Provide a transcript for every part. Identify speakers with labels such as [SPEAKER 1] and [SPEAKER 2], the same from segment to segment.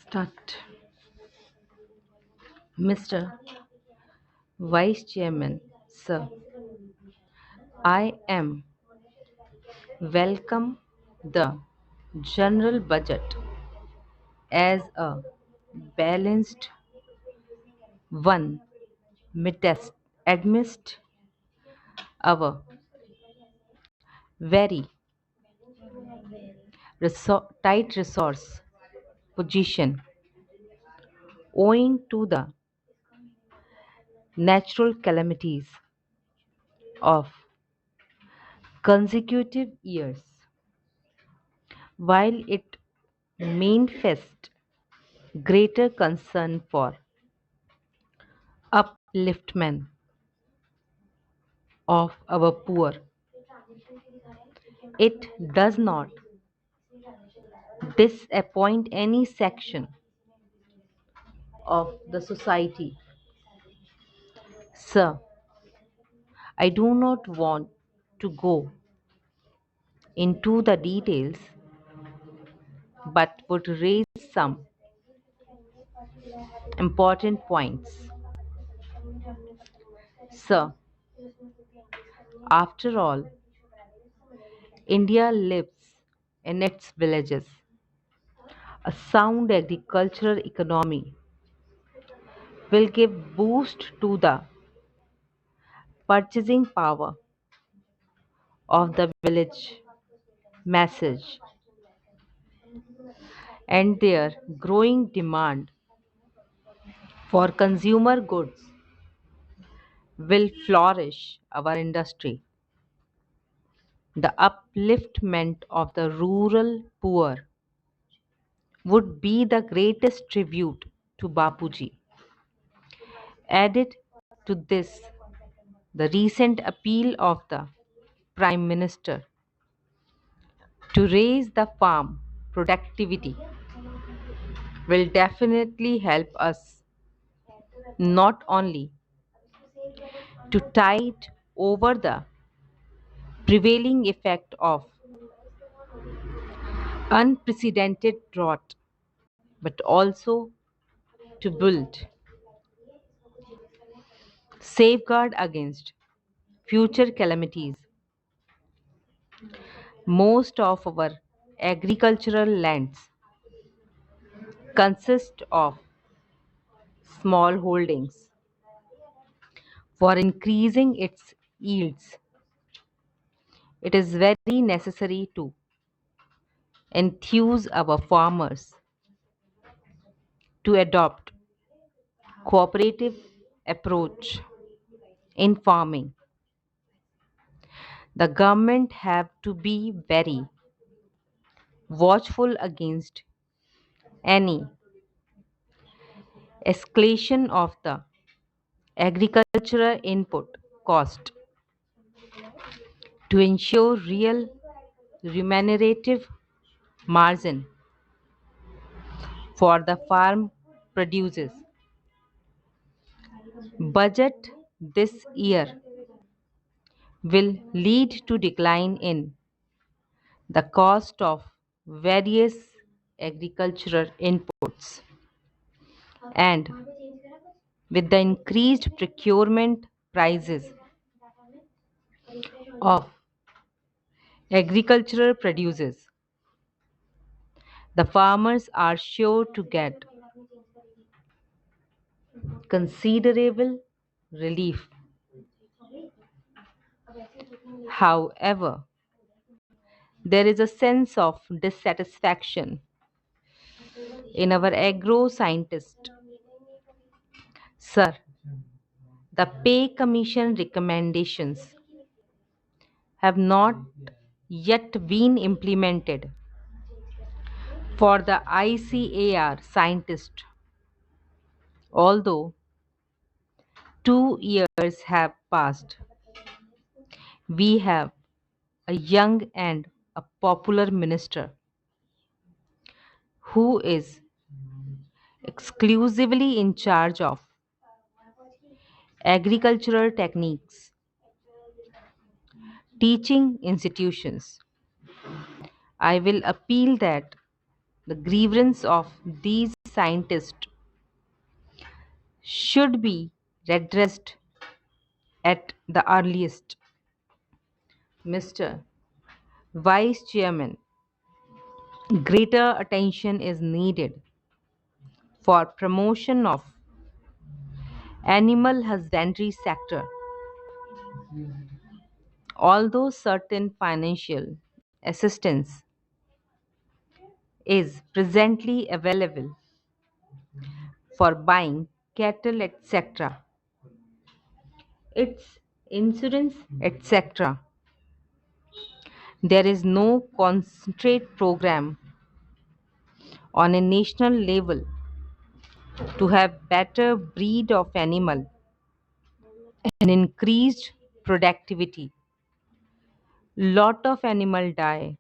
[SPEAKER 1] Start. Mr. Vice Chairman, Sir, I am welcome the general budget as a balanced one amidst our very tight resource position owing to the natural calamities of consecutive years. While it manifests greater concern for upliftment of our poor, it does not disappoint any section of the society. Sir, I do not want to go into the details but would raise some important points. Sir, after all, India lives in its villages. A sound agricultural economy will give boost to the purchasing power of the village masses, and their growing demand for consumer goods will flourish our industry. The upliftment of the rural poor would be the greatest tribute to Bapuji. Added to this, the recent appeal of the Prime Minister to raise the farm productivity will definitely help us not only to tide over the prevailing effect of unprecedented drought, but also to build safeguard against future calamities. Most of our agricultural lands consist of small holdings. For increasing its yields, it is very necessary to enthuse our farmers to adopt cooperative approach in farming. The government have to be very watchful against any escalation of the agricultural input cost to ensure real remunerative margin for the farm produces. Budget this year will lead to decline in the cost of various agricultural inputs, and with the increased procurement prices of agricultural produces, the farmers are sure to get considerable relief. However, there is a sense of dissatisfaction in our agro scientists. Sir, the pay commission recommendations have not yet been implemented for the ICAR scientists, although 2 years have passed. We have a young and a popular minister who is exclusively in charge of agricultural techniques, teaching institutions. I will appeal that the grievance of these scientist should be redressed at the earliest. Mr. Vice Chairman, greater attention is needed for promotion of animal husbandry sector. Although certain financial assistance is presently available for buying cattle, etc., its insurance, etc., there is no concentrate program on a national level to have better breed of animal and increased productivity. Lot of animal die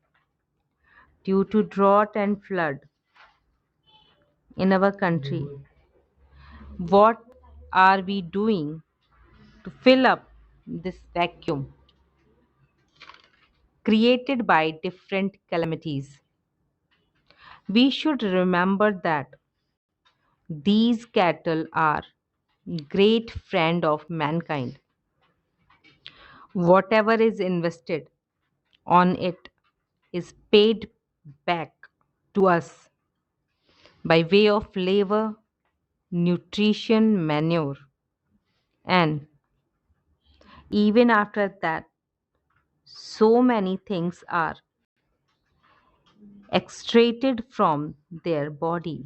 [SPEAKER 1] due to drought and flood in our country. What are we doing to fill up this vacuum created by different calamities? We should remember that these cattle are great friend of mankind. Whatever is invested on it is paid back to us by way of labor, nutrition, manure, and even after that, so many things are extracted from their bodies.